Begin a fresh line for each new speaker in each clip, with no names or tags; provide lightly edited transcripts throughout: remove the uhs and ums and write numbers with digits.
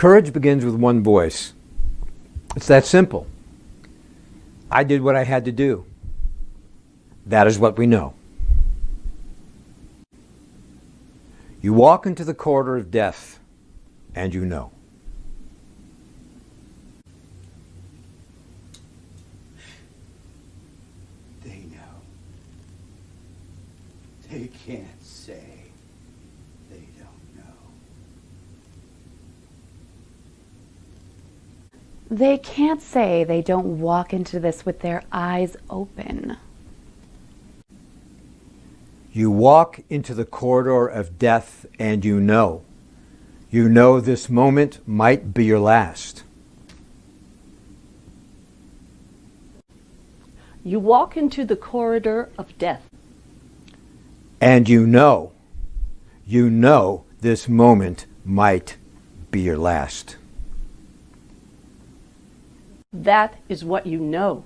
Courage begins with one voice. It's that simple. I did what I had to do. That is what we know. You walk into the corridor of death, and you know.
They know. They can't say they don't know.
They can't say they don't walk into this with their eyes open.
You walk into the corridor of death and you know. You know this moment might be your last.
You walk into the corridor of death.
And you know this moment might be your last.
That is what you know.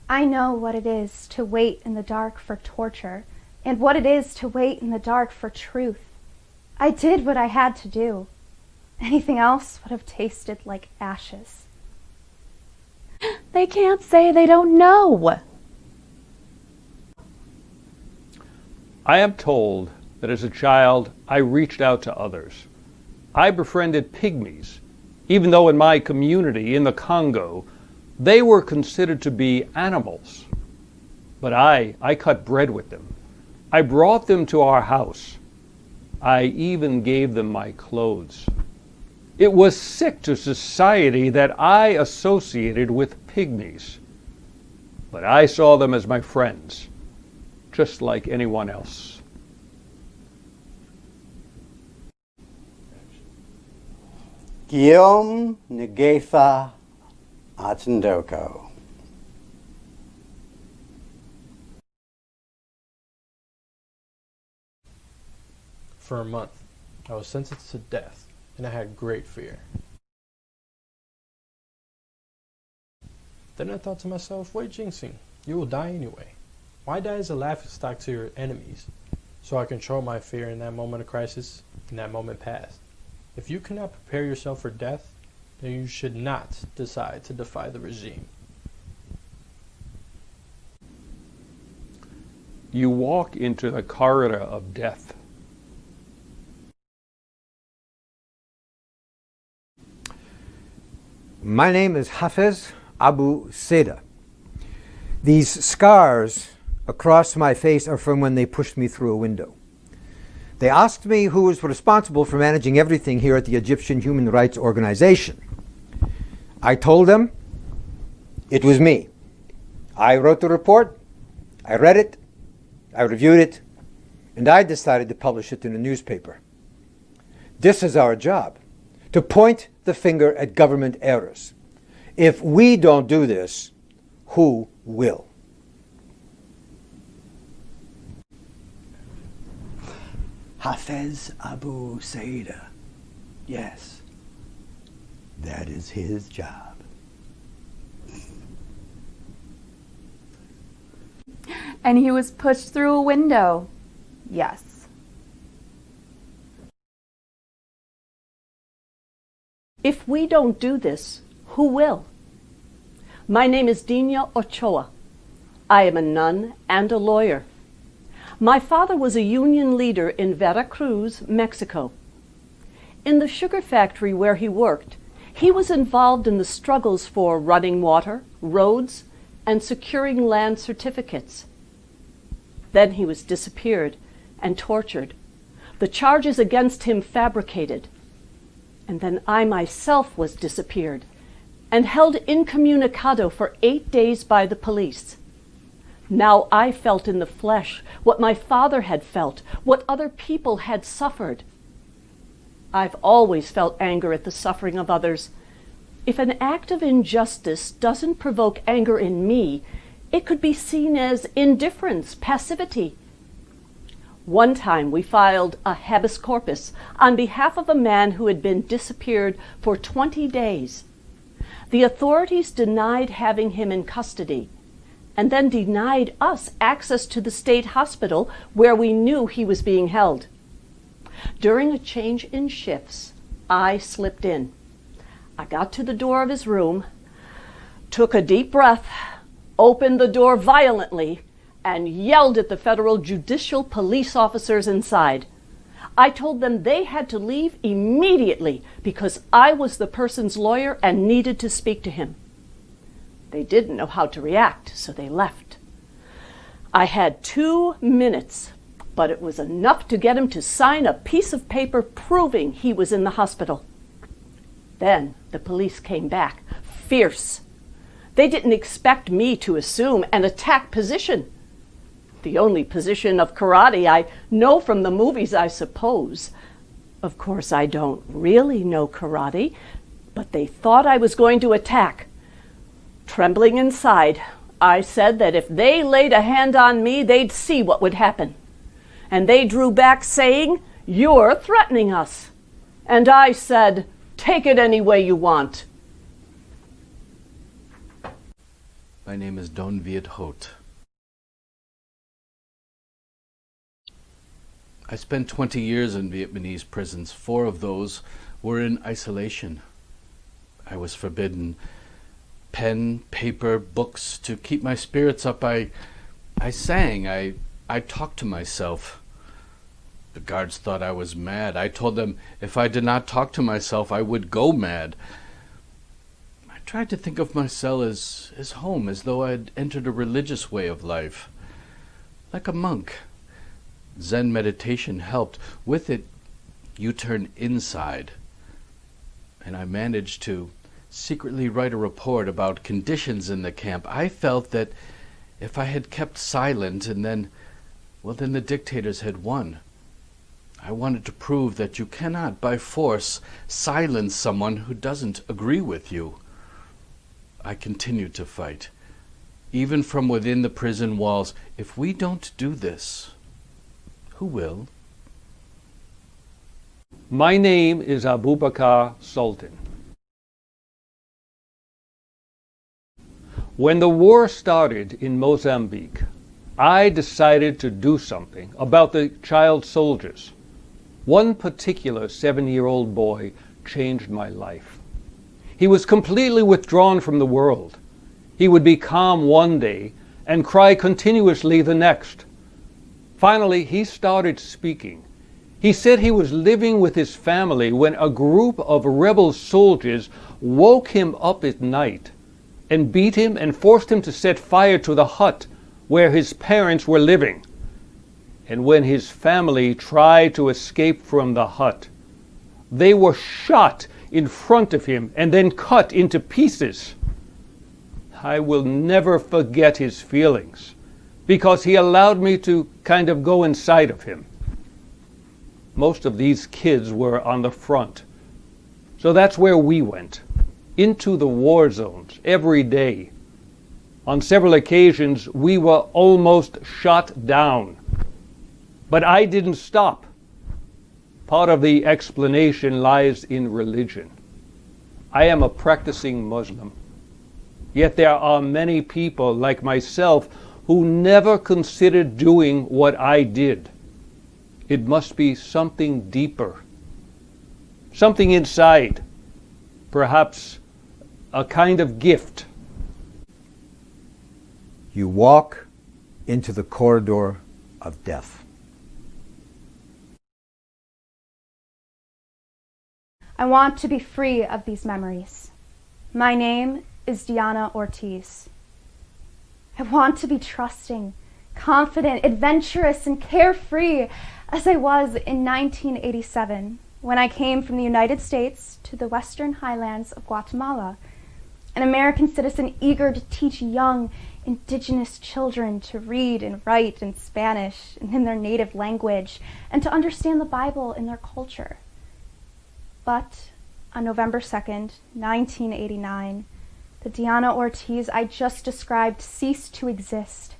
I know what it is to wait in the dark for torture, and what it is to wait in the dark for truth. I did what I had to do. Anything else would have tasted like ashes.
They can't say they don't know.
I am told that as a child I reached out to others. I befriended pygmies, even though in my community in the Congo they were considered to be animals. But I cut bread with them. I brought them to our house. I even gave them my clothes. It was sick to society that I associated with pygmies. But I saw them as my friends, just like anyone else.
Guillaume Ngefa Atendoko.
For a month, I was sentenced to death, and I had great fear. Then I thought to myself, wait, jinxing, you will die anyway. Why die as a laughingstock to your enemies? So I controlled my fear in that moment of crisis, and that moment passed. If you cannot prepare yourself for death, then you should not decide to defy the regime.
You walk into the corridor of death.
My name is Hafez Abu Seda. These scars across my face are from when they pushed me through a window. They asked me who was responsible for managing everything here at the Egyptian Human Rights Organization. I told them it was me. I wrote the report, I read it, I reviewed it, and I decided to publish it in a newspaper. This is our job, to point the finger at government errors. If we don't do this, who will?
Hafez Abu Saida. Yes, that is his job.
And he was pushed through a window. Yes.
If we don't do this, who will? My name is Dina Ochoa. I am a nun and a lawyer. My father was a union leader in Veracruz, Mexico. In the sugar factory where he worked, he was involved in the struggles for running water, roads, and securing land certificates. Then he was disappeared and tortured, the charges against him fabricated. And then I myself was disappeared and held incommunicado for 8 days by the police. Now I felt in the flesh what my father had felt, what other people had suffered. I've always felt anger at the suffering of others. If an act of injustice doesn't provoke anger in me, it could be seen as indifference, passivity. One time we filed a habeas corpus on behalf of a man who had been disappeared for 20 days. The authorities denied having him in custody, and then denied us access to the state hospital where we knew he was being held. During a change in shifts, I slipped in. I got to the door of his room, took a deep breath, opened the door violently, and yelled at the federal judicial police officers inside. I told them they had to leave immediately because I was the person's lawyer and needed to speak to him. They didn't know how to react, so they left. I had 2 minutes, but it was enough to get him to sign a piece of paper proving he was in the hospital. Then the police came back, fierce. They didn't expect me to assume an attack position. The only position of karate I know from the movies, I suppose. Of course, I don't really know karate, but they thought I was going to attack. Trembling inside, I said that if they laid a hand on me, they'd see what would happen. And they drew back saying, "You're threatening us." And I said, "Take it any way you want."
My name is Don Viet Hout. I spent 20 years in Vietnamese prisons. 4 of those were in isolation. I was forbidden pen, paper, books. To keep my spirits up, I sang. I talked to myself. The guards thought I was mad. I told them if I did not talk to myself, I would go mad. I tried to think of my cell as home, as though I had entered a religious way of life, like a monk. Zen meditation helped. With it, you turn inside. And I managed to secretly write a report about conditions in the camp. I felt that if I had kept silent and then the dictators had won. I wanted to prove that you cannot, by force, silence someone who doesn't agree with you. I continued to fight, even from within the prison walls. If we don't do this, who will?
My name is Abubakar Sultan. When the war started in Mozambique, I decided to do something about the child soldiers. One particular 7-year-old boy changed my life. He was completely withdrawn from the world. He would be calm one day and cry continuously the next. Finally, he started speaking. He said he was living with his family when a group of rebel soldiers woke him up at night and beat him and forced him to set fire to the hut where his parents were living. And when his family tried to escape from the hut, they were shot in front of him and then cut into pieces. I will never forget his feelings because he allowed me to kind of go inside of him. Most of these kids were on the front, so that's where we went, into the war zones every day. On several occasions, we were almost shot down. But I didn't stop. Part of the explanation lies in religion. I am a practicing Muslim. Yet there are many people like myself who never considered doing what I did. It must be something deeper, something inside, perhaps a kind of gift.
You walk into the corridor of death.
I want to be free of these memories. My name is Diana Ortiz. I want to be trusting, confident, adventurous, and carefree as I was in 1987 when I came from the United States to the Western Highlands of Guatemala, an American citizen eager to teach young indigenous children to read and write in Spanish and in their native language and to understand the Bible in their culture. But on November 2nd, 1989, the Diana Ortiz I just described ceased to exist.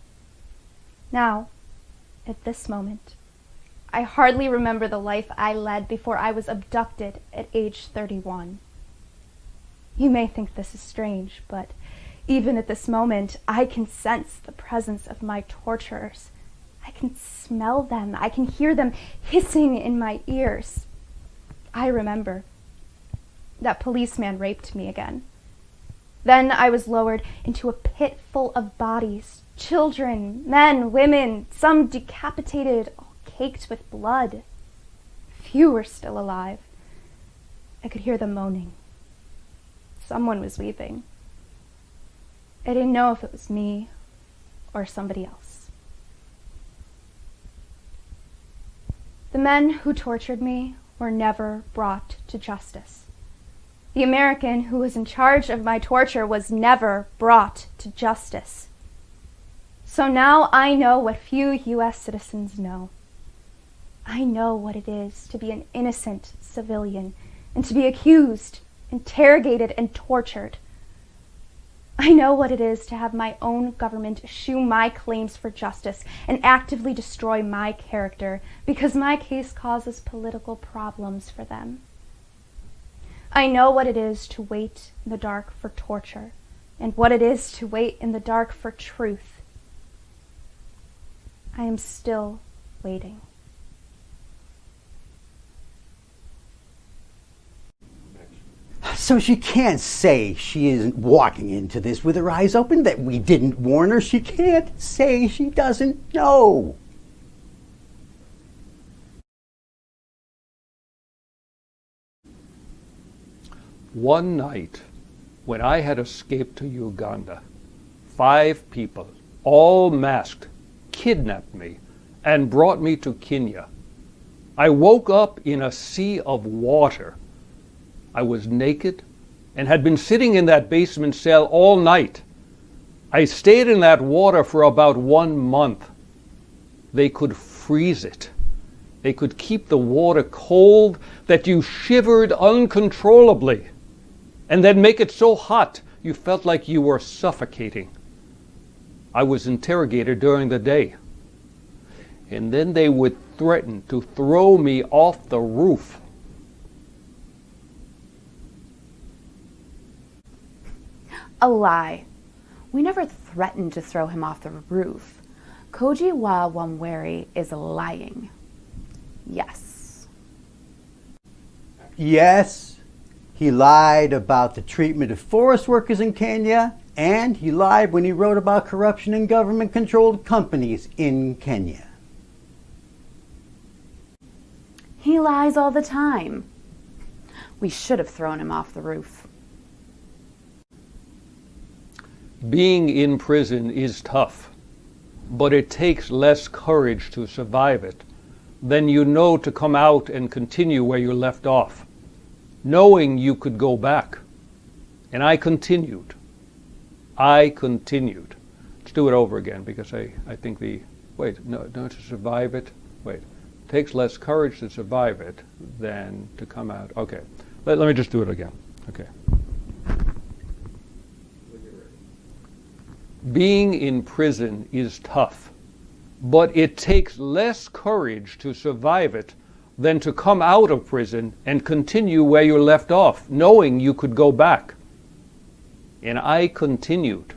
Now, at this moment, I hardly remember the life I led before I was abducted at age 31. You may think this is strange, but even at this moment, I can sense the presence of my torturers. I I can smell them. I can hear them hissing in my ears. I remember. That policeman raped me again. Then I was lowered into a pit full of bodies. Children, men, women, some decapitated, all caked with blood. Few were still alive. I could hear them moaning. Someone was weeping. I didn't know if it was me or somebody else. The men who tortured me were never brought to justice. The American who was in charge of my torture was never brought to justice. So now I know what few U.S. citizens know. I know what it is to be an innocent civilian and to be accused, interrogated, and tortured. I know what it is to have my own government eschew my claims for justice and actively destroy my character because my case causes political problems for them. I know what it is to wait in the dark for torture and what it is to wait in the dark for truth. I am still waiting.
So she can't say she isn't walking into this with her eyes open, that we didn't warn her. She can't say she doesn't know.
One night, when I had escaped to Uganda, 5 people, all masked, kidnapped me and brought me to Kenya. I woke up in a sea of water. I was naked and had been sitting in that basement cell all night. I stayed in that water for about 1 month. They could freeze it. They could keep the water cold that you shivered uncontrollably, and then make it so hot you felt like you were suffocating. I was interrogated during the day, and then they would threaten to throw me off the roof.
A lie. We never threatened to throw him off the roof. Koji wa Wamweri is lying. Yes.
Yes, he lied about the treatment of forest workers in Kenya, and he lied when he wrote about corruption in government-controlled companies in Kenya.
He lies all the time. We should have thrown him off the roof.
Being in prison is tough, but it takes less courage to survive it than you know to come out and continue where you left off, knowing you could go back. And I continued. Let's do it over again, because I think to survive it. It takes less courage to survive it than to come out. Okay, let me just do it again. Okay. Being in prison is tough, but it takes less courage to survive it than to come out of prison and continue where you left off, knowing you could go back. And I continued.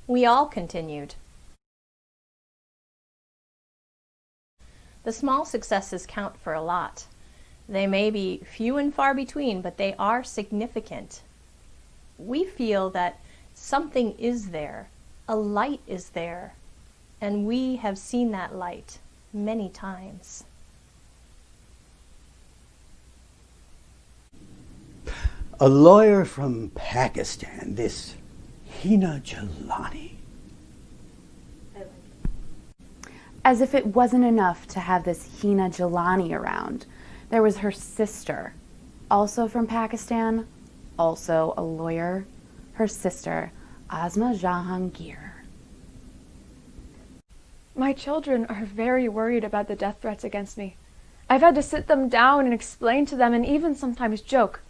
We all continued. The small successes count for a lot. They may be few and far between, but they are significant. We feel that something is there, a light is there, and we have seen that light many times.
A lawyer from Pakistan, this Hina Jalani.
As if it wasn't enough to have this Hina Jalani around, there was her sister, also from Pakistan, also a lawyer, her sister, Asma Jahangir.
My children are very worried about the death threats against me. I've had to sit them down and explain to them and even sometimes joke.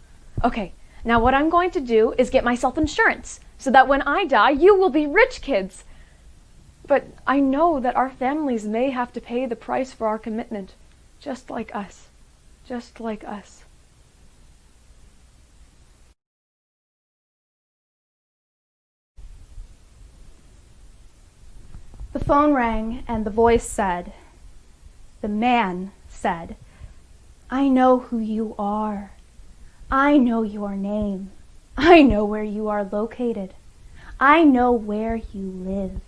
Okay, now what I'm going to do is get myself insurance so that when I die, you will be rich kids. But I know that our families may have to pay the price for our commitment, just like us. Just like us.
The phone rang and the voice said, the man said, I know who you are. I know your name. I know where you are located. I know where you live.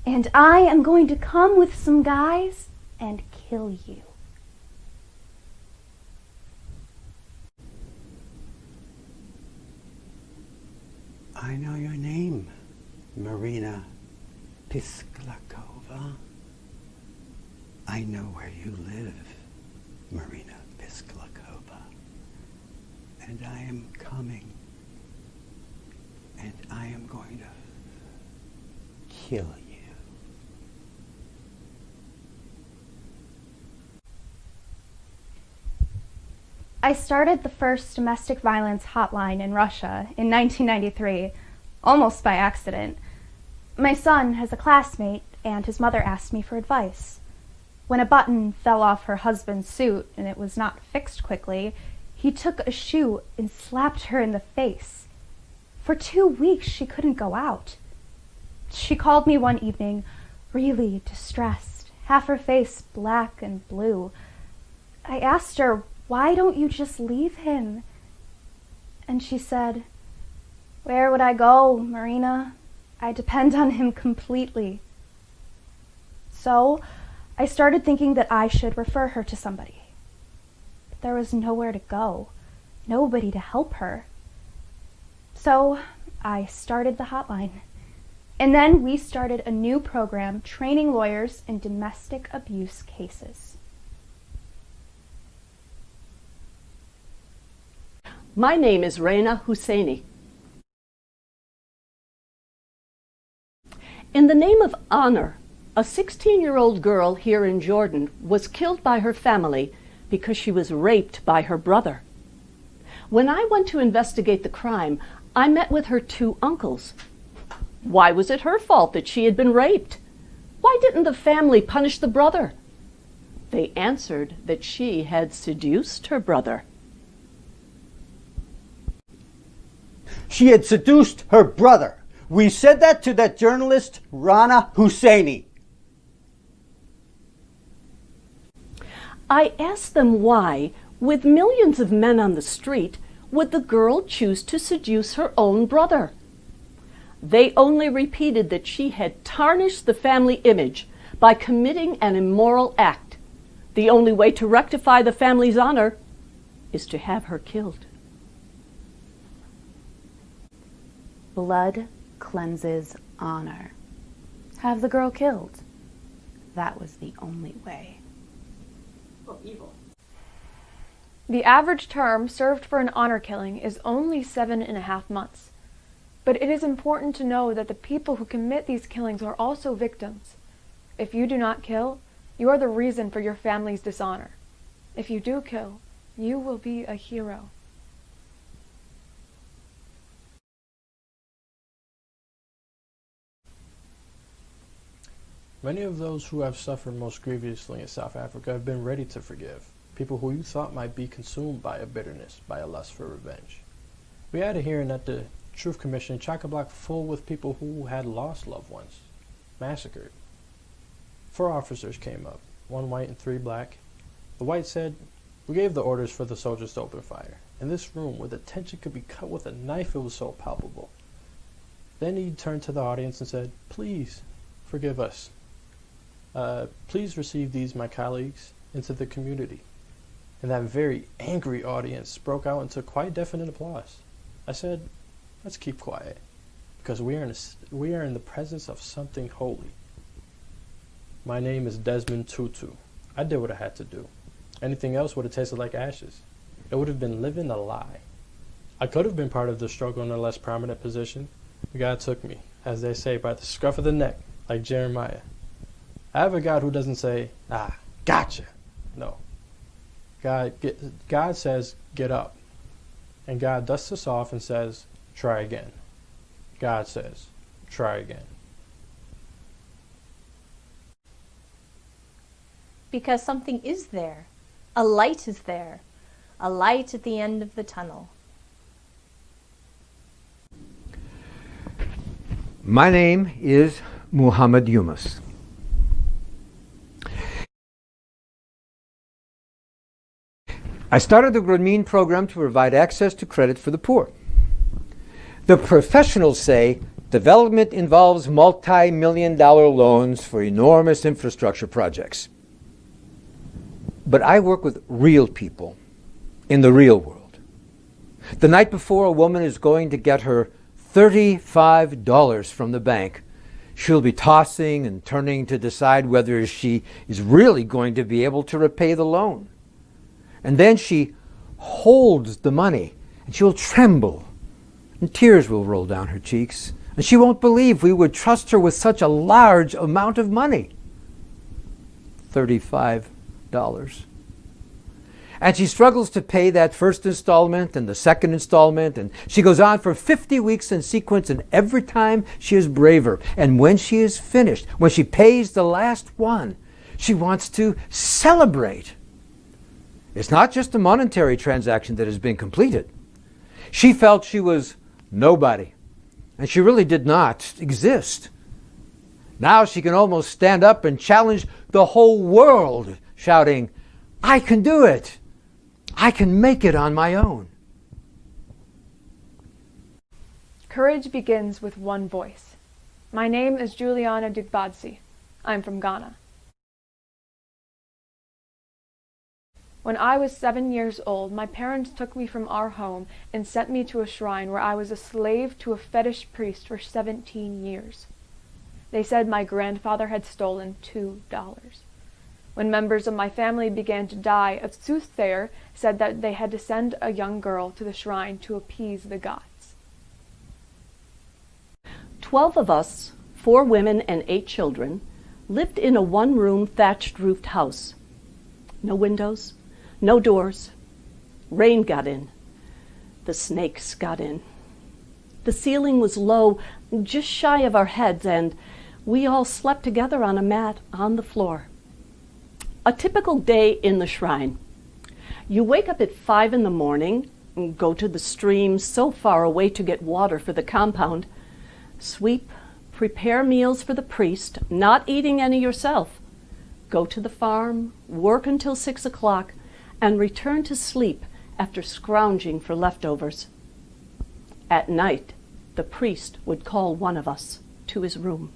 And I am going to come with some guys and kill you.
I know your name, Marina Pisklakova. I know where you live, Marina Pisklakova. And I am coming. And I am going to kill you.
I started the first domestic violence hotline in Russia in 1993, almost by accident. My son has a classmate, and his mother asked me for advice. When a button fell off her husband's suit and it was not fixed quickly, he took a shoe and slapped her in the face. For 2 weeks, she couldn't go out. She called me one evening, really distressed, half her face black and blue. I asked her, why don't you just leave him? And she said, where would I go, Marina? I depend on him completely. So I started thinking that I should refer her to somebody. But there was nowhere to go, nobody to help her. So I started the hotline. And then we started a new program training lawyers in domestic abuse cases.
My name is Reina Husseini. In the name of honor, a 16-year-old girl here in Jordan was killed by her family because she was raped by her brother. When I went to investigate the crime, I met with her 2 uncles. Why was it her fault that she had been raped? Why didn't the family punish the brother? They answered that she had seduced her brother.
She had seduced her brother. We said that to that journalist, Rana Husseini.
I asked them why, with millions of men on the street, would the girl choose to seduce her own brother? They only repeated that she had tarnished the family image by committing an immoral act. The only way to rectify the family's honor is to have her killed.
Blood cleanses honor. Have the girl killed. That was the only way.
Oh, evil.
The average term served for an honor killing is only 7.5 months. But it is important to know that the people who commit these killings are also victims. If you do not kill, you are the reason for your family's dishonor. If you do kill, you will be a hero.
Many of those who have suffered most grievously in South Africa have been ready to forgive, people who you thought might be consumed by a bitterness, by a lust for revenge. We had a hearing at the Truth Commission, chock-a-block full with people who had lost loved ones, massacred. 4 officers came up, 1 white and 3 black. The white said, we gave the orders for the soldiers to open fire. In this room, where the tension could be cut with a knife, it was so palpable. Then he turned to the audience and said, please, forgive us. Please receive these, my colleagues, into the community. And that very angry audience broke out into quite definite applause. I said, let's keep quiet, because we are in the presence of something holy. My name is Desmond Tutu. I did what I had to do. Anything else would have tasted like ashes. It would have been living a lie. I could have been part of the struggle in a less prominent position, but God took me, as they say, by the scruff of the neck, like Jeremiah. I have a God who doesn't say, gotcha. No. God says, get up. And God dusts us off and says, try again. God says, try again.
Because something is there. A light is there. A light at the end of the tunnel.
My name is Muhammad Yunus. I started the Grameen program to provide access to credit for the poor. The professionals say development involves multi-million-dollar loans for enormous infrastructure projects. But I work with real people in the real world. The night before a woman is going to get her $35 from the bank, she'll be tossing and turning to decide whether she is really going to be able to repay the loan. And then she holds the money and she'll tremble and tears will roll down her cheeks. And she won't believe we would trust her with such a large amount of money. $35. And she struggles to pay that first installment and the second installment, and she goes on for 50 weeks in sequence, and every time she is braver. And when she is finished, when she pays the last one, she wants to celebrate. It's not just a monetary transaction that has been completed. She felt she was nobody, and she really did not exist. Now she can almost stand up and challenge the whole world, shouting, "I can do it! I can make it on my own."
Courage begins with one voice. My name is Juliana Digbadzi. I'm from Ghana. When I was 7 years old, my parents took me from our home and sent me to a shrine where I was a slave to a fetish priest for 17 years. They said my grandfather had stolen $2. When members of my family began to die, a soothsayer said that they had to send a young girl to the shrine to appease the gods.
12 of us, 4 women and 8 children, lived in a one-room thatched-roofed house. No windows, no doors. Rain got in. The snakes got in. The ceiling was low, just shy of our heads, and we all slept together on a mat on the floor. A typical day in the shrine. You wake up at 5 in the morning, go to the stream so far away to get water for the compound, sweep, prepare meals for the priest, not eating any yourself, go to the farm, work until 6 o'clock, and return to sleep after scrounging for leftovers. At night, the priest would call one of us to his room.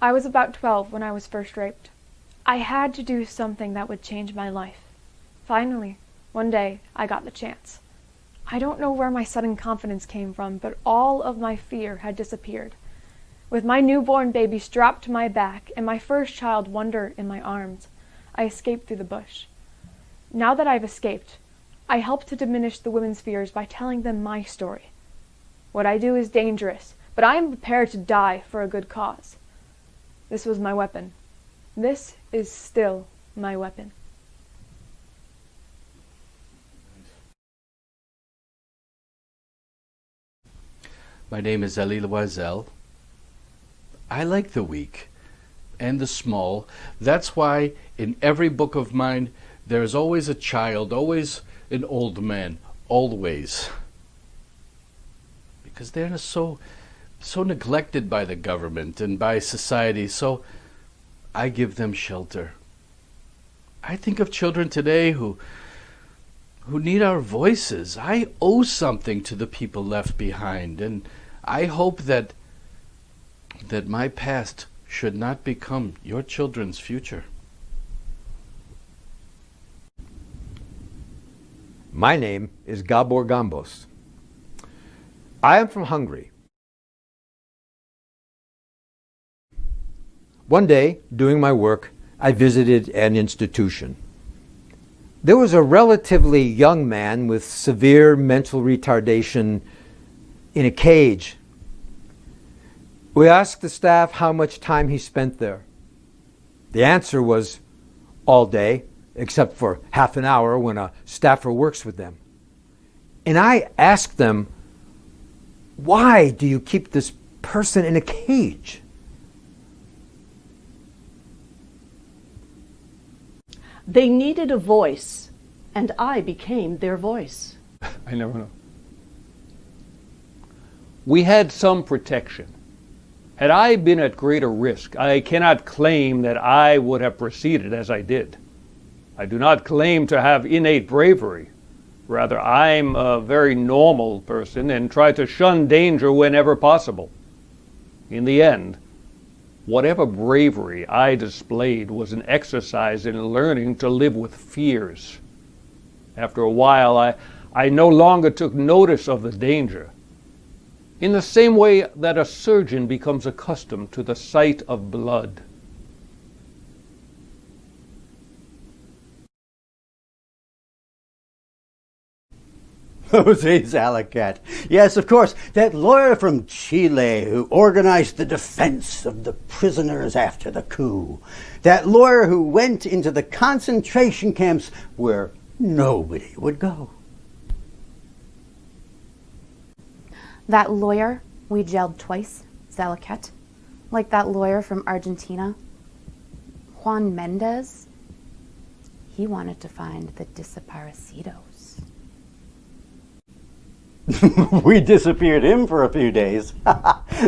I was about 12 when I was first raped. I had to do something that would change my life. Finally, one day, I got the chance. I don't know where my sudden confidence came from, but all of my fear had disappeared. With my newborn baby strapped to my back and my first child Wonder in my arms, I escaped through the bush. Now that I've escaped, I help to diminish the women's fears by telling them my story. What I do is dangerous, but I am prepared to die for a good cause. This was my weapon. This is still my weapon.
My name is Elie Loisel. I like the weak and the small. That's why in every book of mine there is always a child, always an old man, always. Because they're so neglected by the government and by society, so I give them shelter. I think of children today who need our voices. I owe something to the people left behind, and I hope that my past should not become your children's future.
My name is Gabor Gambos. I am from Hungary. One day, doing my work, I visited an institution. There was a relatively young man with severe mental retardation in a cage. We asked the staff how much time he spent there. The answer was all day, except for half an hour when a staffer works with them. And I asked them, why do you keep this person in a cage?
They needed a voice, and I became their voice.
I never know. We had some protection. Had I been at greater risk, I cannot claim that I would have proceeded as I did. I do not claim to have innate bravery. Rather, I'm a very normal person and try to shun danger whenever possible. In the end, whatever bravery I displayed was an exercise in learning to live with fears. After a while, I no longer took notice of the danger. In the same way that a surgeon becomes accustomed to the sight of blood.
Jose Zalacat. Yes, of course, that lawyer from Chile who organized the defense of the prisoners after the coup. That lawyer who went into the concentration camps where nobody would go.
That lawyer we jailed twice, Zalacat. Like that lawyer from Argentina, Juan Mendez. He wanted to find the desaparecidos.
We disappeared him for a few days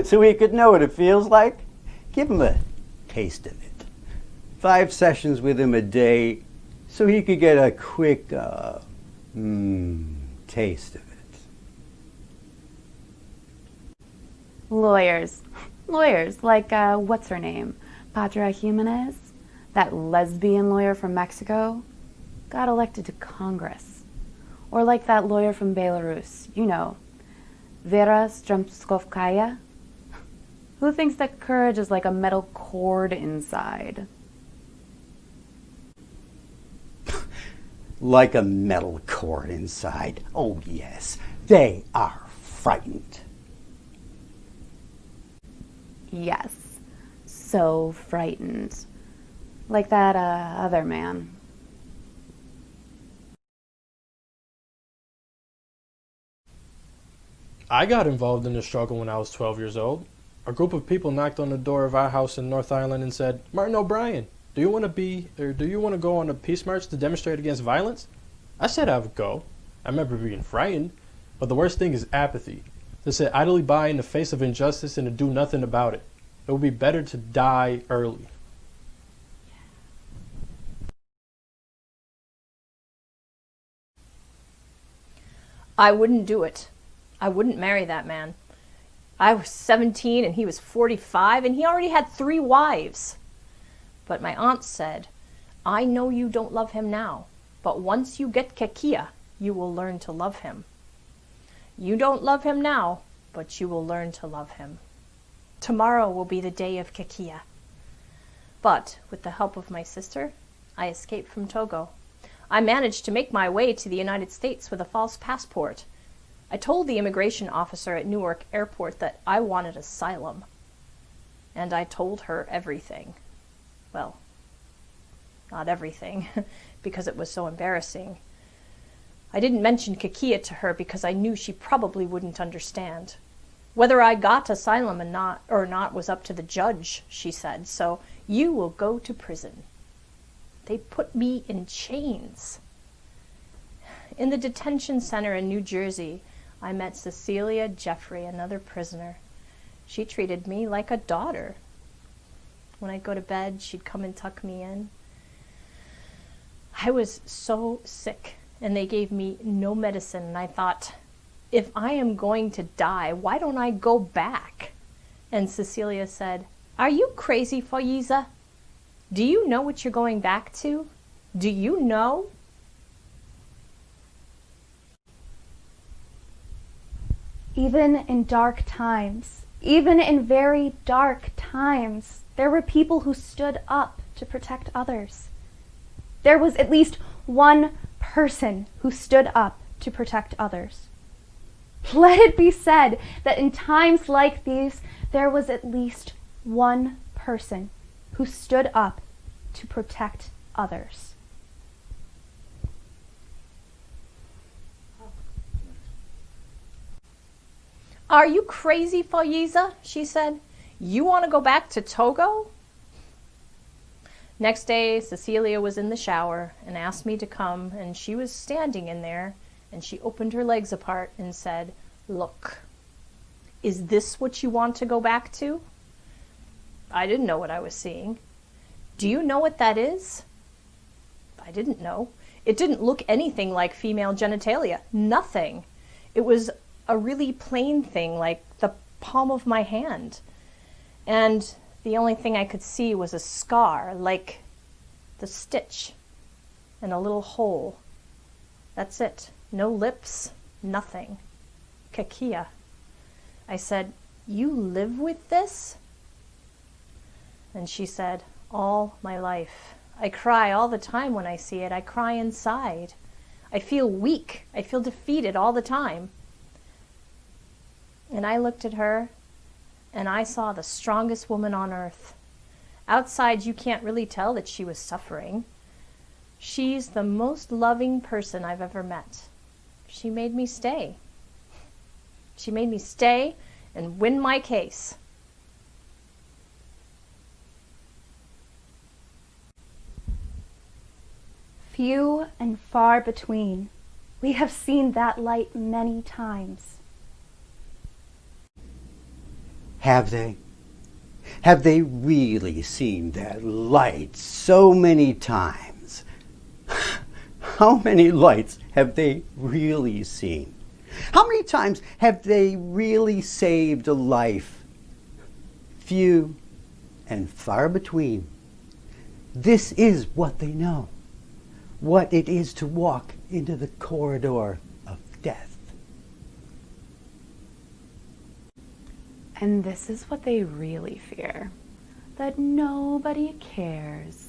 so he could know what it feels like. Give him a taste of it. 5 sessions with him a day so he could get a quick taste of it.
Lawyers, like, what's her name? Padra Jimenez? That lesbian lawyer from Mexico? Got elected to Congress. Or like that lawyer from Belarus, you know, Vera Strumskovskaya? Who thinks that courage is like a metal cord inside?
Like a metal cord inside. Oh yes, they are frightened.
Yes, so frightened. Like that other man.
I got involved in the struggle when I was 12 years old. A group of people knocked on the door of our house in North Island and said, "Martin O'Brien, do you want to go on a peace march to demonstrate against violence?" I said I would go. I remember being frightened, but the worst thing is apathy. To sit idly by in the face of injustice and to do nothing about it. It would be better to die early.
I wouldn't do it. I wouldn't marry that man. I was 17 and he was 45 and he already had 3 wives. But my aunt said, "I know you don't love him now, but once you get Kekia, you will learn to love him. You don't love him now, but you will learn to love him. Tomorrow will be the day of Kekia." But with the help of my sister, I escaped from Togo. I managed to make my way to the United States with a false passport. I told the immigration officer at Newark Airport that I wanted asylum. And I told her everything. Well, not everything, because it was so embarrassing. I didn't mention Kekia to her because I knew she probably wouldn't understand. Whether I got asylum or not was up to the judge, she said, so you will go to prison. They put me in chains. In the detention center in New Jersey, I met Cecilia Jeffrey, another prisoner. She treated me like a daughter. When I'd go to bed, she'd come and tuck me in. I was so sick, and they gave me no medicine, and I thought, if I am going to die, why don't I go back? And Cecilia said, "Are you crazy, Foyiza? Do you know what you're going back to? Do you know?"
Even in dark times, even in very dark times, there were people who stood up to protect others. There was at least one person who stood up to protect others. Let it be said that in times like these, there was at least one person who stood up to protect others.
"Are you crazy, Foyiza?" she said. "You want to go back to Togo?" Next day, Cecilia was in the shower and asked me to come, and she was standing in there, and she opened her legs apart and said, "Look, is this what you want to go back to? I didn't know what I was seeing. Do you know what that is? I didn't know. It didn't look anything like female genitalia. Nothing. It was a really plain thing, like the palm of my hand. And the only thing I could see was a scar, like the stitch, and a little hole. That's it. No lips, nothing. Kakia. I said, "You live with this?" And she said, "All my life. I cry all the time when I see it. I cry inside. I feel weak. I feel defeated all the time." And I looked at her, and I saw the strongest woman on earth. Outside, you can't really tell that she was suffering. She's the most loving person I've ever met. She made me stay. She made me stay and win my case.
Few and far between. We have seen that light many times.
Have they? Have they really seen that light so many times? How many lights have they really seen? How many times have they really saved a life? Few and far between. This is what they know. What it is to walk into the corridor of death.
And this is what they really fear. That nobody cares.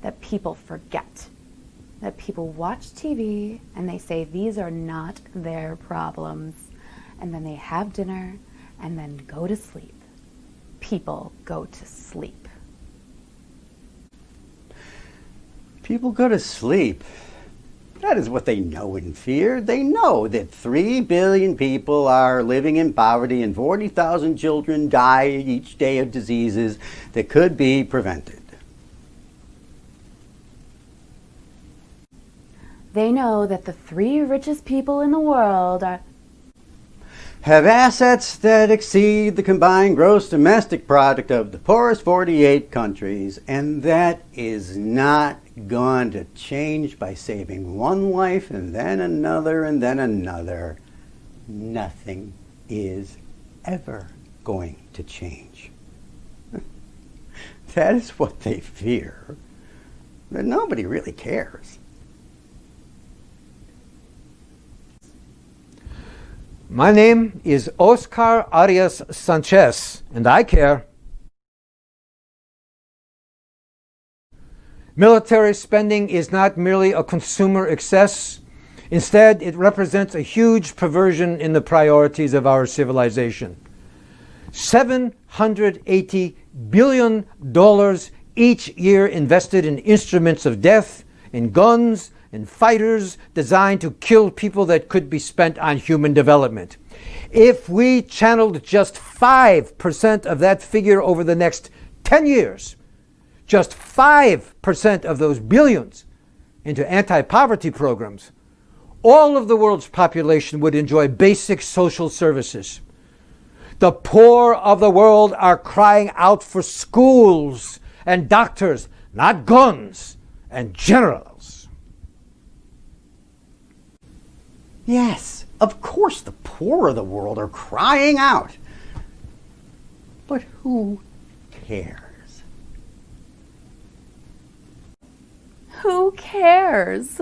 That people forget. That people watch TV and they say these are not their problems. And then they have dinner and then go to sleep. People go to sleep.
People go to sleep. That is what they know and fear. They know that 3 billion people are living in poverty and 40,000 children die each day of diseases that could be prevented.
They know that the 3 richest people in the world
have assets that exceed the combined gross domestic product of the poorest 48 countries, and that is not going to change by saving one life and then another and then another. Nothing is ever going to change. That is what they fear. But nobody really cares.
My name is Oscar Arias Sanchez, and I care. Military spending is not merely a consumer excess. Instead, it represents a huge perversion in the priorities of our civilization. $780 billion each year invested in instruments of death, in guns, and fighters designed to kill people that could be spent on human development. If we channeled just 5% of that figure over the next 10 years, just 5% of those billions into anti-poverty programs, all of the world's population would enjoy basic social services. The poor of the world are crying out for schools and doctors, not guns and generals.
Yes, of course the poor of the world are crying out. But who cares?
Who cares?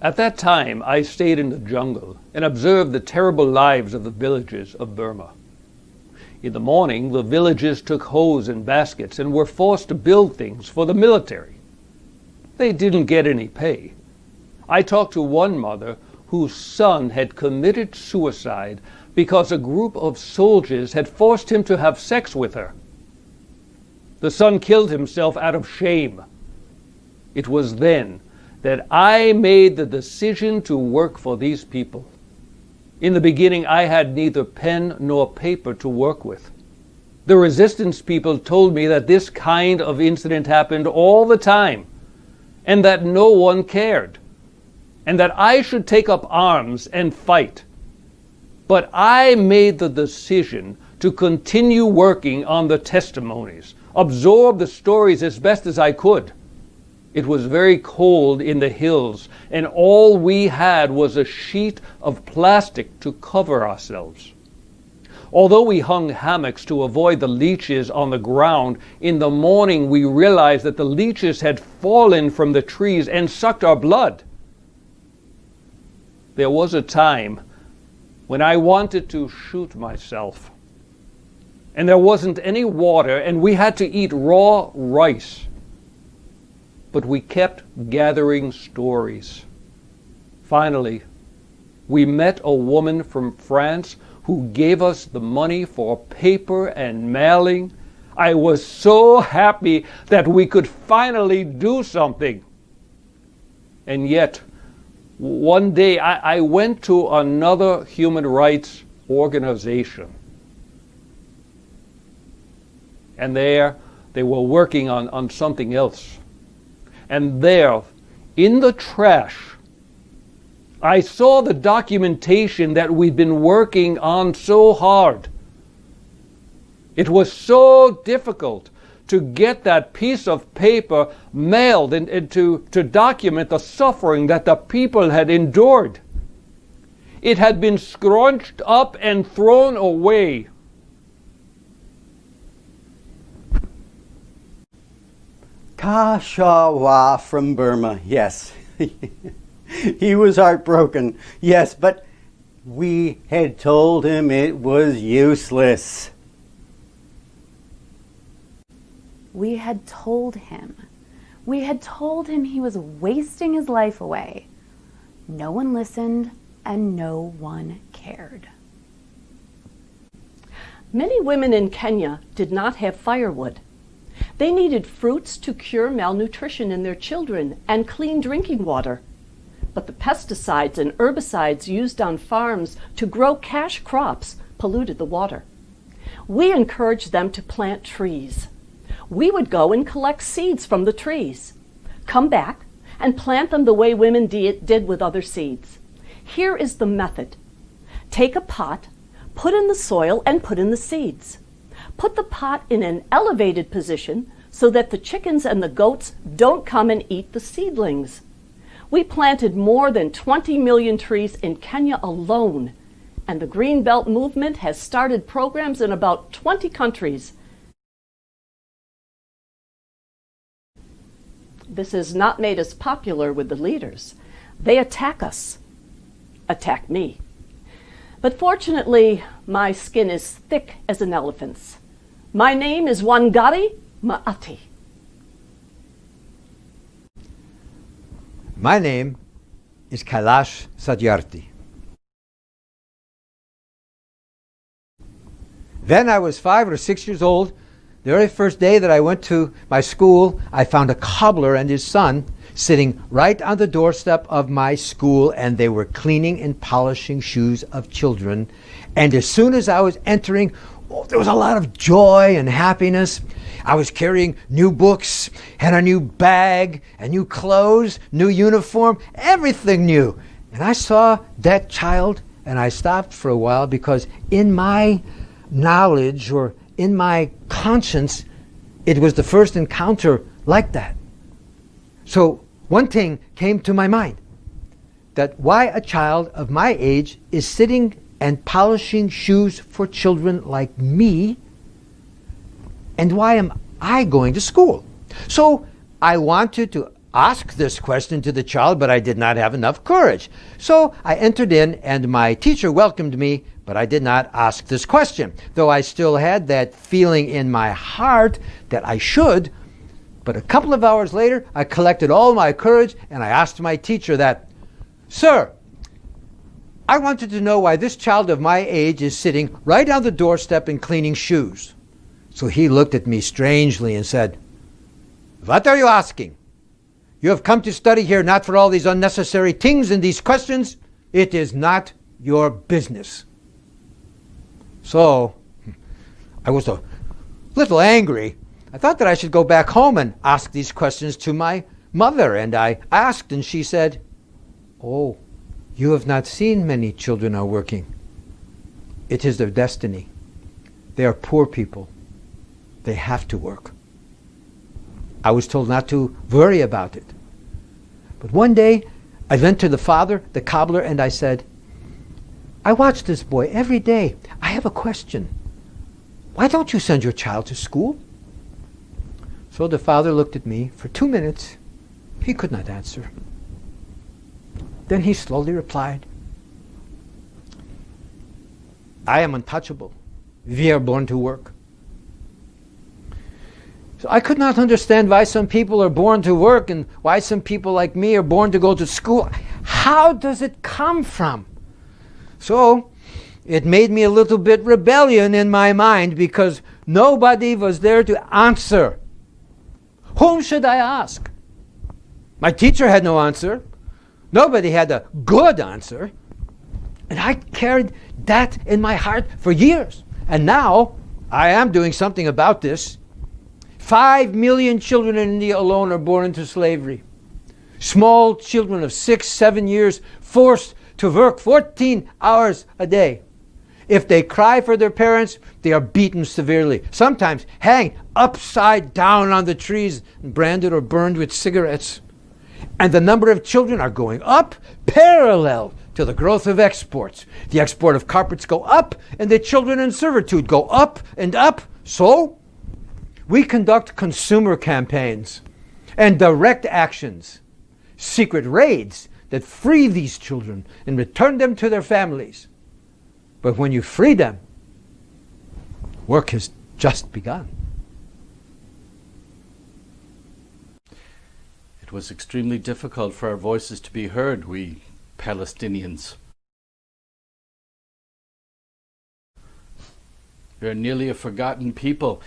At that time, I stayed in the jungle and observed the terrible lives of the villagers of Burma. In the morning, the villagers took hoes and baskets and were forced to build things for the military. They didn't get any pay. I talked to one mother whose son had committed suicide because a group of soldiers had forced him to have sex with her. The son killed himself out of shame. It was then that I made the decision to work for these people. In the beginning, I had neither pen nor paper to work with. The resistance people told me that this kind of incident happened all the time, and that no one cared, and that I should take up arms and fight. But I made the decision to continue working on the testimonies, absorb the stories as best as I could. It was very cold in the hills, and all we had was a sheet of plastic to cover ourselves. Although we hung hammocks to avoid the leeches on the ground, in the morning we realized that the leeches had fallen from the trees and sucked our blood. There was a time when I wanted to shoot myself, and there wasn't any water, and we had to eat raw rice. But we kept gathering stories. Finally, we met a woman from France who gave us the money for paper and mailing. I was so happy that we could finally do something. And yet, one day I went to another human rights organization. And there they were working on something else. And there, in the trash, I saw the documentation that we'd been working on so hard. It was so difficult to get that piece of paper mailed and to document the suffering that the people had endured. It had been scrunched up and thrown away.
Ka Shaw from Burma, yes. He was heartbroken, yes, but we had told him it was useless.
We had told him. We had told him he was wasting his life away. No one listened and no one cared.
Many women in Kenya did not have firewood. They needed fruits to cure malnutrition in their children and clean drinking water. But the pesticides and herbicides used on farms to grow cash crops polluted the water. We encouraged them to plant trees. We would go and collect seeds from the trees, come back, and plant them the way women did with other seeds. Here is the method. Take a pot, put in the soil, and put in the seeds. Put the pot in an elevated position so that the chickens and the goats don't come and eat the seedlings. We planted more than 20 million trees in Kenya alone, and the Green Belt movement has started programs in about 20 countries. This has not made us popular with the leaders. They attack us, attack me. But fortunately, my skin is thick as an elephant's. My name is Wangari Maathi.
My name is Kailash Satyarthi. Then I was 5 or 6 years old. The very first day that I went to my school, I found a cobbler and his son sitting right on the doorstep of my school, and they were cleaning and polishing shoes of children. And as soon as I was entering, there was a lot of joy and happiness. I was carrying new books and a new bag and new clothes, new uniform, everything new. And I saw that child and I stopped for a while, because in my knowledge or in my conscience, it was the first encounter like that. So one thing came to my mind, that why a child of my age is sitting and polishing shoes for children like me, and why am I going to school? So I wanted to ask this question to the child, but I did not have enough courage. So I entered in, and my teacher welcomed me, but I did not ask this question, though I still had that feeling in my heart that I should. But a couple of hours later, I collected all my courage, and I asked my teacher that, "Sir, I wanted to know why this child of my age is sitting right on the doorstep and cleaning shoes." So he looked at me strangely and said, "What are you asking? You have come to study here not for all these unnecessary things and these questions. It is not your business." So I was a little angry. I thought that I should go back home and ask these questions to my mother. And I asked, and she said, "Oh, you have not seen many children are working." It is their destiny. They are poor people. They have to work. I was told not to worry about it. But one day, I went to the father, the cobbler, and I said, I watch this boy every day. I have a question. Why don't you send your child to school? So the father looked at me for 2 minutes. He could not answer. Then he slowly replied, I am untouchable. We are born to work. So I could not understand why some people are born to work and why some people like me are born to go to school. How does it come from? So it made me a little bit rebellion in my mind because nobody was there to answer. Whom should I ask? My teacher had no answer. Nobody had a good answer. And I carried that in my heart for years. And now I am doing something about this. 5 million children in India alone are born into slavery. Small children of 6, 7 years forced to work 14 hours a day. If they cry for their parents, they are beaten severely. Sometimes hanged upside down on the trees, branded or burned with cigarettes. And the number of children are going up parallel to the growth of exports. The export of carpets go up, and the children in servitude go up and up. So we conduct consumer campaigns and direct actions, secret raids that free these children and return them to their families. But when you free them, work has just begun.
It was extremely difficult for our voices to be heard, we Palestinians. We are nearly a forgotten people,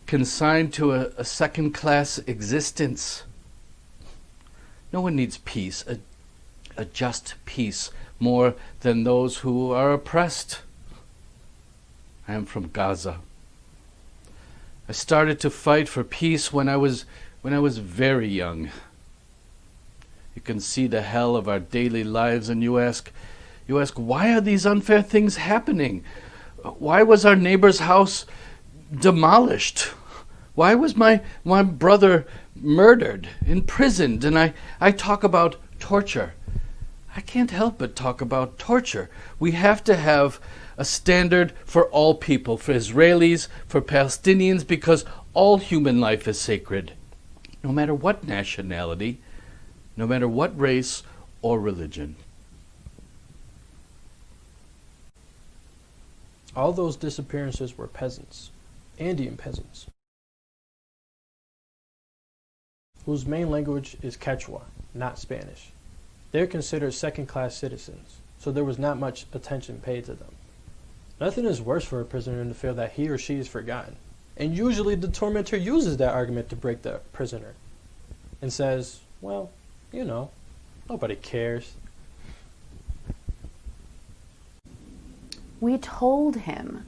consigned to a second-class existence. No one needs peace, a just peace, more than those who are oppressed. I am from Gaza. I started to fight for peace when I was very young. You can see the hell of our daily lives, and you ask, why are these unfair things happening? Why was our neighbor's house demolished? Why was my brother murdered, imprisoned? And I talk about torture. I can't help but talk about torture. We have to have a standard for all people, for Israelis, for Palestinians, because all human life is sacred, no matter what nationality, no matter what race or religion.
All those disappearances were peasants, Andean peasants, whose main language is Quechua, not Spanish. They're considered second-class citizens, so there was not much attention paid to them. Nothing is worse for a prisoner than to feel that he or she is forgotten. And usually the tormentor uses that argument to break the prisoner and says, well, you know, nobody cares.
We told him.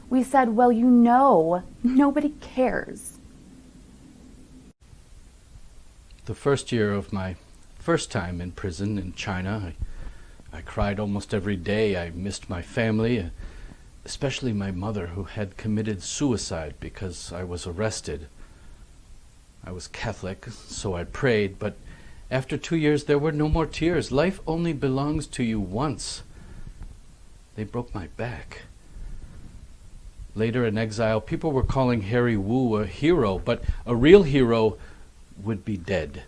We said, well, you know, nobody cares.
The first year of my first time in prison in China, I cried almost every day. I missed my family, especially my mother, who had committed suicide because I was arrested. I was Catholic, so I prayed, but after 2 years there were no more tears. Life only belongs to you once. They broke my back. Later in exile, people were calling Harry Wu a hero, but a real hero would be dead.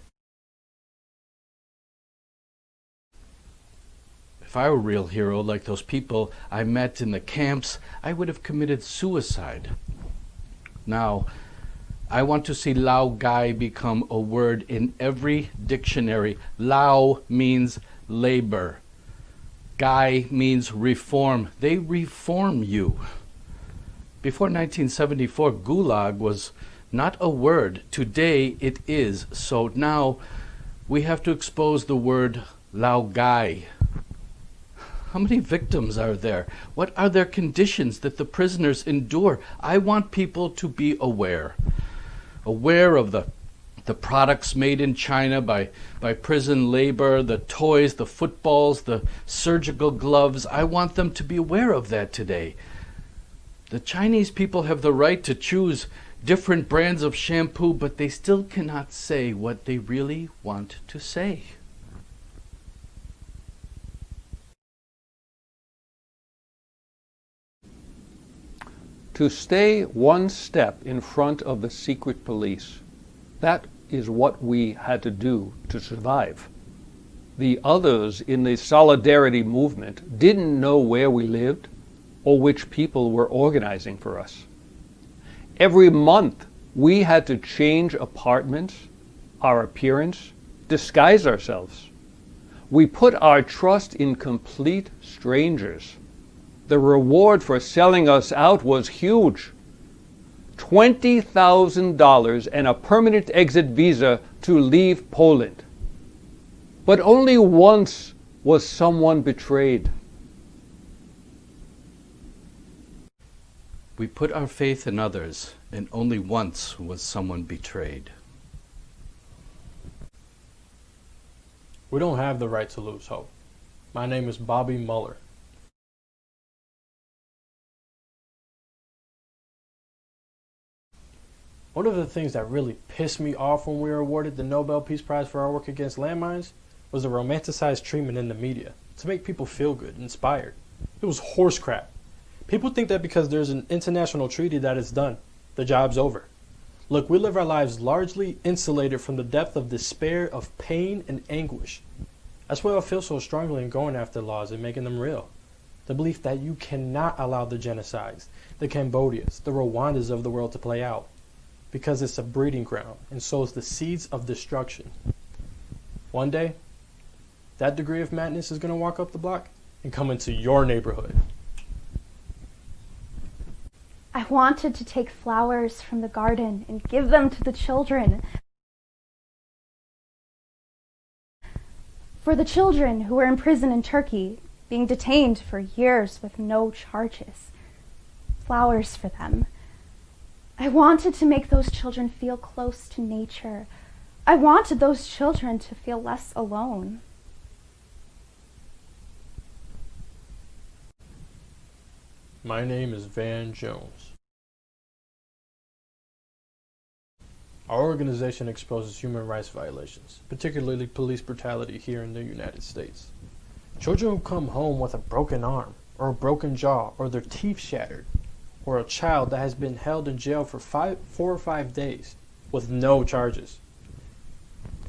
If I were a real hero like those people I met in the camps, I would have committed suicide. Now, I want to see Lao Gai become a word in every dictionary. Lao means labor. Gai means reform. They reform you. Before 1974, gulag was not a word. Today it is. So now we have to expose the word Lao Gai. How many victims are there? What are their conditions that the prisoners endure? I want people to be aware of the the products made in China by prison labor, the toys, the footballs, the surgical gloves. I want them to be aware of that today. The Chinese people have the right to choose different brands of shampoo, but they still cannot say what they really want to say.
To stay one step in front of the secret police, that is what we had to do to survive. The others in the solidarity movement didn't know where we lived or which people were organizing for us. Every month we had to change apartments, our appearance, disguise ourselves. We put our trust in complete strangers. The reward for selling us out was huge. $20,000 and a permanent exit visa to leave Poland. But only once was someone betrayed.
We put our faith in others, and only once was someone betrayed.
We don't have the right to lose hope. My name is Bobby Mueller. One of the things that really pissed me off when we were awarded the Nobel Peace Prize for our work against landmines was the romanticized treatment in the media to make people feel good and inspired. It was horse crap. People think that because there's an international treaty that it's done, the job's over. Look, we live our lives largely insulated from the depth of despair, of pain, and anguish. That's why I feel so strongly in going after laws and making them real. The belief that you cannot allow the genocides, the Cambodias, the Rwandas of the world to play out, because it's a breeding ground and sows the seeds of destruction. One day, that degree of madness is going to walk up the block and come into your neighborhood.
I wanted to take flowers from the garden and give them to the children. For the children who were in prison in Turkey, being detained for years with no charges. Flowers for them. I wanted to make those children feel close to nature. I wanted those children to feel less alone.
My name is Van Jones. Our organization exposes human rights violations, particularly police brutality here in the United States. Children who come home with a broken arm, or a broken jaw, or their teeth shattered, or a child that has been held in jail for 4 or 5 days with no charges.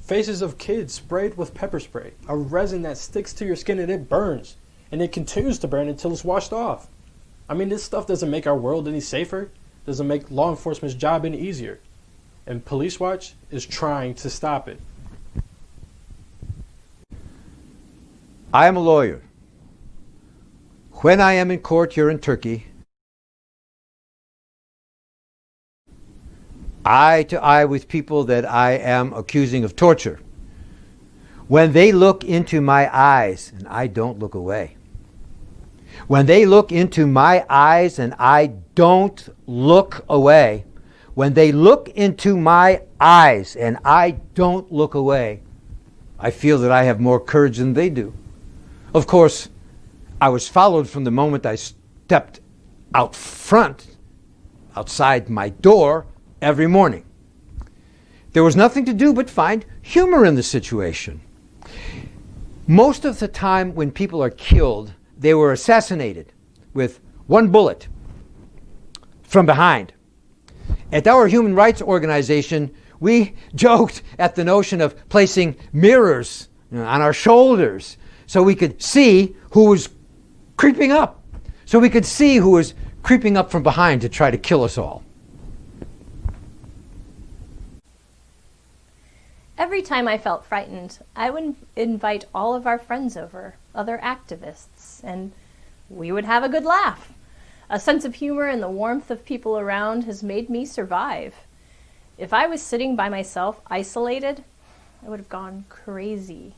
Faces of kids sprayed with pepper spray, a resin that sticks to your skin and it burns, and it continues to burn until it's washed off. I mean, this stuff doesn't make our world any safer, doesn't make law enforcement's job any easier, and Police Watch is trying to stop it.
I am a lawyer. When I am in court here in Turkey, eye to eye with people that I am accusing of torture, when they look into my eyes and I don't look away, when they look into my eyes and I don't look away, when they look into my eyes and I don't look away, I feel that I have more courage than they do. Of course, I was followed from the moment I stepped out front, outside my door, every morning. There was nothing to do but find humor in the situation. Most of the time when people are killed, they were assassinated with one bullet from behind. At our human rights organization, we joked at the notion of placing mirrors on our shoulders so we could see who was creeping up, so we could see who was creeping up from behind to try to kill us all.
Every time I felt frightened, I would invite all of our friends over, other activists, and we would have a good laugh. A sense of humor and the warmth of people around has made me survive. If I was sitting by myself, isolated, I would have gone crazy.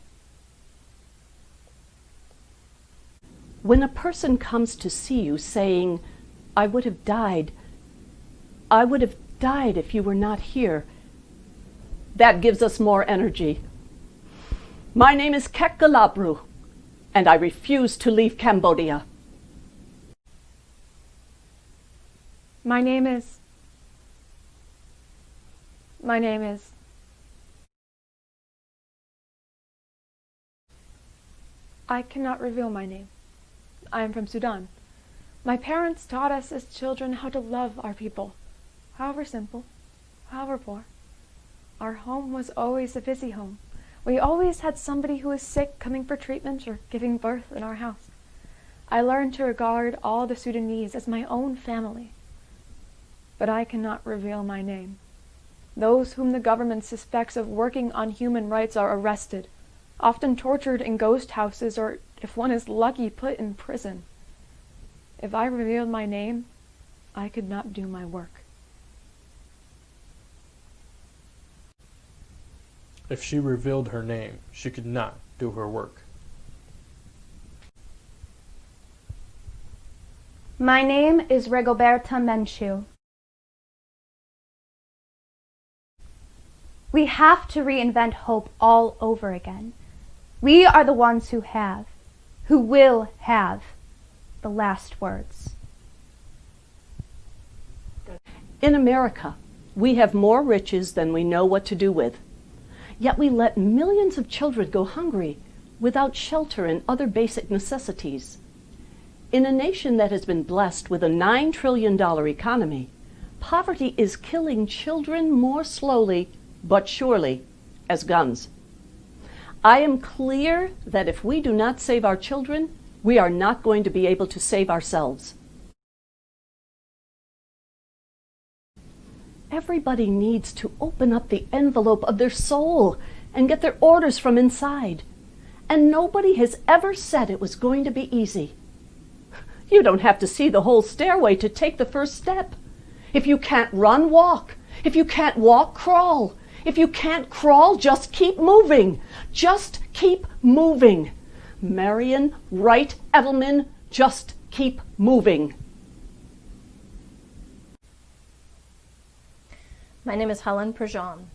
When a person comes to see you saying, I would have died if you were not here, That gives us more energy. My name is Kek Galabru, and I refuse to leave Cambodia.
My name is... I cannot reveal my name. I am from Sudan. My parents taught us as children how to love our people, however simple, however poor. Our home was always a busy home. We always had somebody who was sick coming for treatment or giving birth in our house. I learned to regard all the Sudanese as my own family. But I cannot reveal my name. Those whom the government suspects of working on human rights are arrested, often tortured in ghost houses, or, if one is lucky, put in prison. If I revealed my name, I could not do my work.
If she revealed her name, she could not do her work.
My name is Rigoberta Menchú. We have to reinvent hope all over again. We are the ones who will have, the last words.
In America, we have more riches than we know what to do with. Yet we let millions of children go hungry without shelter and other basic necessities. In a nation that has been blessed with a $9 trillion economy, poverty is killing children more slowly but surely as guns. I am clear that if we do not save our children, we are not going to be able to save ourselves. Everybody needs to open up the envelope of their soul and get their orders from inside. And nobody has ever said it was going to be easy. You don't have to see the whole stairway to take the first step. If you can't run, walk. If you can't walk, crawl. If you can't crawl, just keep moving. Just keep moving. Marion Wright Edelman, just keep moving.
My name is Helen Prejean.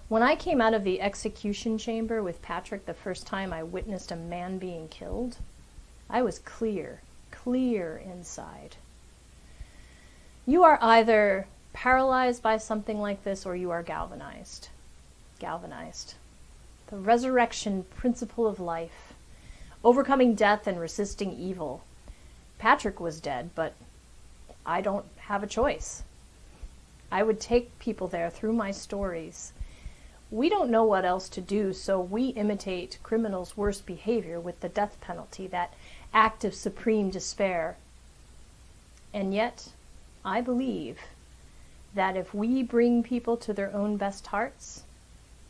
When I came out of the execution chamber with Patrick the first time I witnessed a man being killed, I was clear inside. You are either paralyzed by something like this or you are galvanized. Galvanized. The resurrection principle of life. Overcoming death and resisting evil. Patrick was dead, but I don't have a choice. I would take people there through my stories. We don't know what else to do, so we imitate criminals' worst behavior with the death penalty, that act of supreme despair. And yet, I believe that if we bring people to their own best hearts,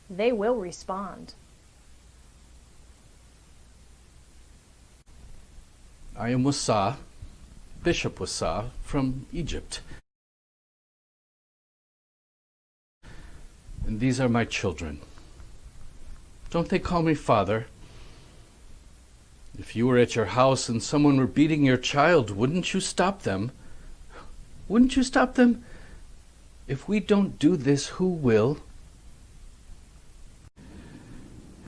they will respond.
I am Wassa, Bishop Wassa from Egypt. And these are my children. Don't they call me father? If you were at your house and someone were beating your child, wouldn't you stop them? Wouldn't you stop them? If we don't do this, who will?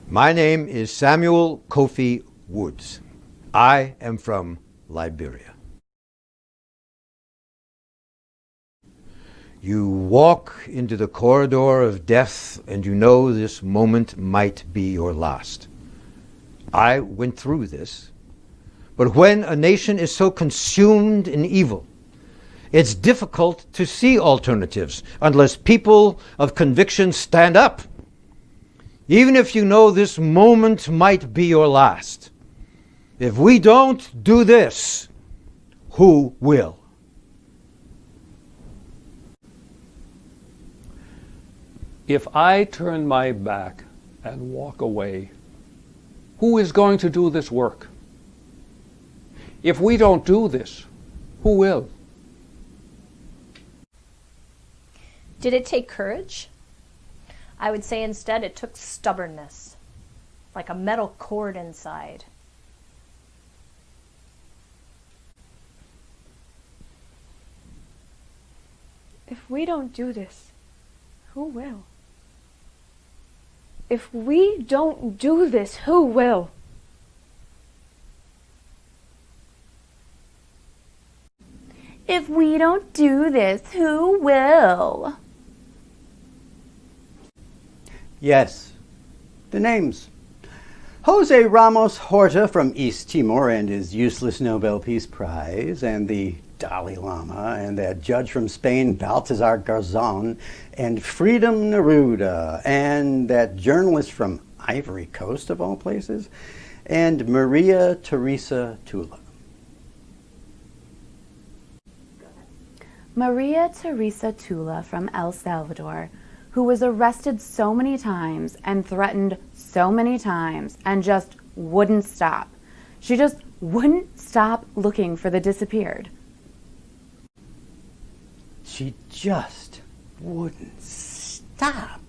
My name is Samuel Kofi Woods. I am from Liberia. You walk into the corridor of death and you know this moment might be your last. I went through this. But when a nation is so consumed in evil, it's difficult to see alternatives unless people of conviction stand up. Even if you know this moment might be your last. If we don't do this, who will?
If I turn my back and walk away, who is going to do this work? If we don't do this, who will?
Did it take courage? I would say instead it took stubbornness, like a metal cord inside.
If we don't do this, who will? If we don't do this, who will?
If we don't do this, who will?
Yes, the names. Jose Ramos Horta from East Timor and his useless Nobel Peace Prize, and the Dalai Lama, and that judge from Spain, Baltasar Garzon, and Freedom Neruda, and that journalist from Ivory Coast, of all places, and Maria Teresa Tula.
Maria Teresa Tula from El Salvador, who was arrested so many times and threatened so many times and just wouldn't stop. She just wouldn't stop looking for the disappeared.
She just wouldn't stop.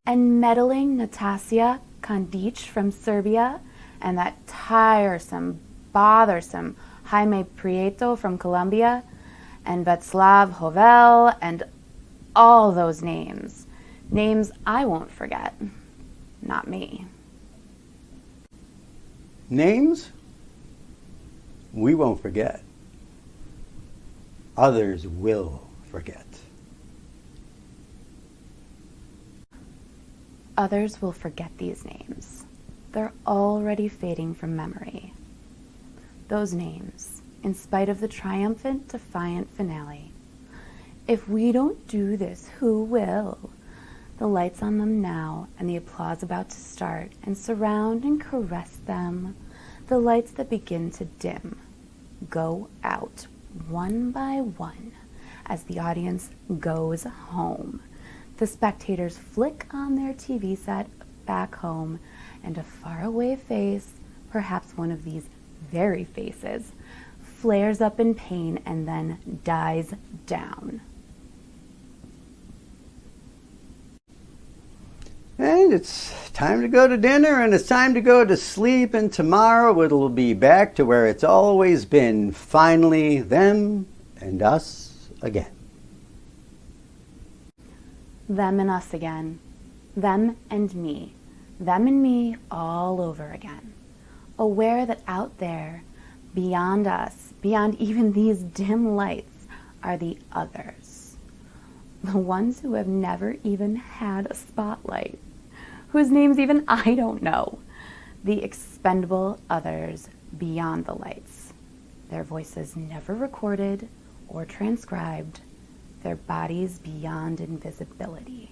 And meddling Natasja Kandic from Serbia, and that tiresome, bothersome Jaime Prieto from Colombia, and Václav Havel, and all those names. Names I won't forget. Not me.
Names we won't forget. Others will forget.
Others will forget these names. They're already fading from memory. Those names, in spite of the triumphant, defiant finale. If we don't do this, who will? The lights on them now, and the applause about to start, and surround and caress them. The lights that begin to dim, go out one by one as the audience goes home. The spectators flick on their TV set back home, and a faraway face, perhaps one of these very faces, flares up in pain and then dies down.
And it's time to go to dinner, and it's time to go to sleep, and tomorrow it'll be back to where it's always been. Finally, them and us again.
Them and us again. Them and me. Them and me all over again. Aware that out there, beyond us, beyond even these dim lights, are the others. The ones who have never even had a spotlight. Whose names even I don't know. The expendable others beyond the lights. Their voices never recorded or transcribed. Their bodies beyond invisibility.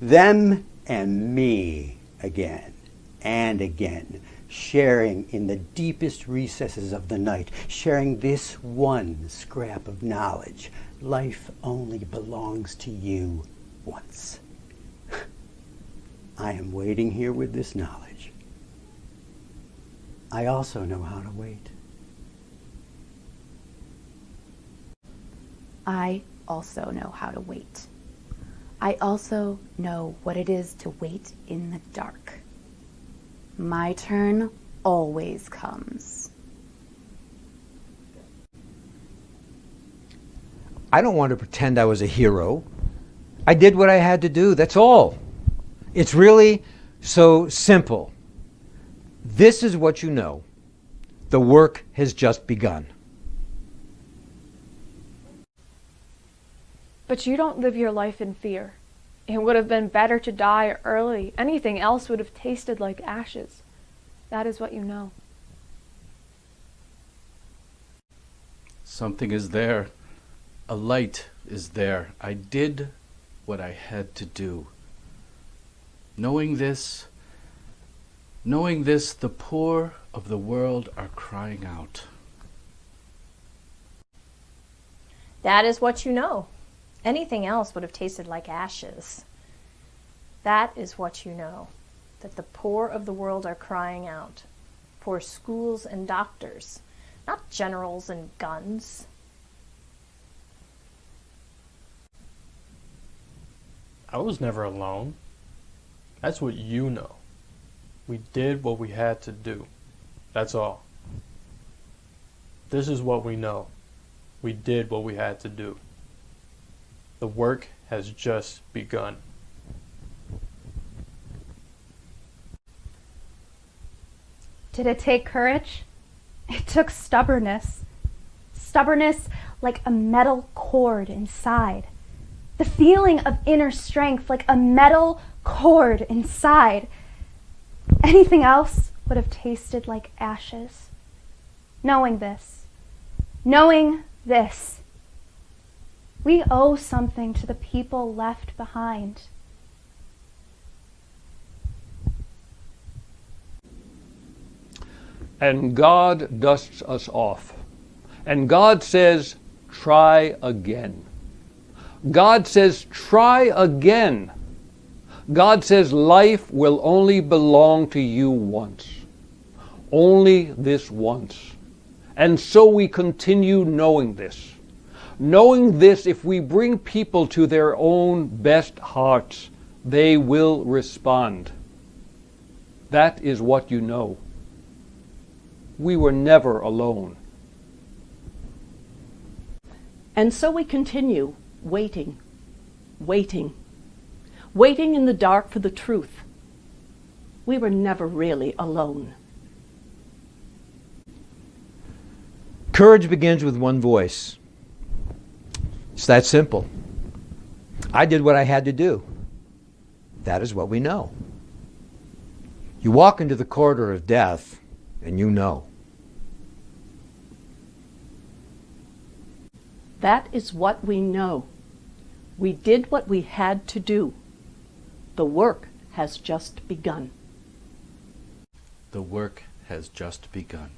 Them and me again and again, sharing in the deepest recesses of the night, sharing this one scrap of knowledge. Life only belongs to you once. I am waiting here with this knowledge. I also know how to wait.
I also know how to wait. I also know what it is to wait in the dark. My turn always comes.
I don't want to pretend I was a hero. I did what I had to do, that's all. It's really so simple. This is what you know. The work has just begun.
But you don't live your life in fear. It would have been better to die early. Anything else would have tasted like ashes. That is what you know.
Something is there. A light is there. I did what I had to do. Knowing this, the poor of the world are crying out.
That is what you know. Anything else would have tasted like ashes. That is what you know, that the poor of the world are crying out. For schools and doctors, not generals and guns.
I was never alone. That's what you know. We did what we had to do. That's all. This is what we know. We did what we had to do. The work has just begun.
Did it take courage? It took stubbornness. Stubbornness like a metal cord inside. The feeling of inner strength like a metal cord inside. Anything else would have tasted like ashes. Knowing this, we owe something to the people left behind.
And God dusts us off. And God says, try again. God says, try again. God says, life will only belong to you once. Only this once. And so we continue knowing this. Knowing this, if we bring people to their own best hearts, they will respond. That is what you know. We were never alone.
And so we continue waiting, waiting, waiting in the dark for the truth. We were never really alone.
Courage begins with one voice. It's that simple. I did what I had to do. That is what we know. You walk into the corridor of death, and you know.
That is what we know. We did what we had to do. The work has just begun.
The work has just begun.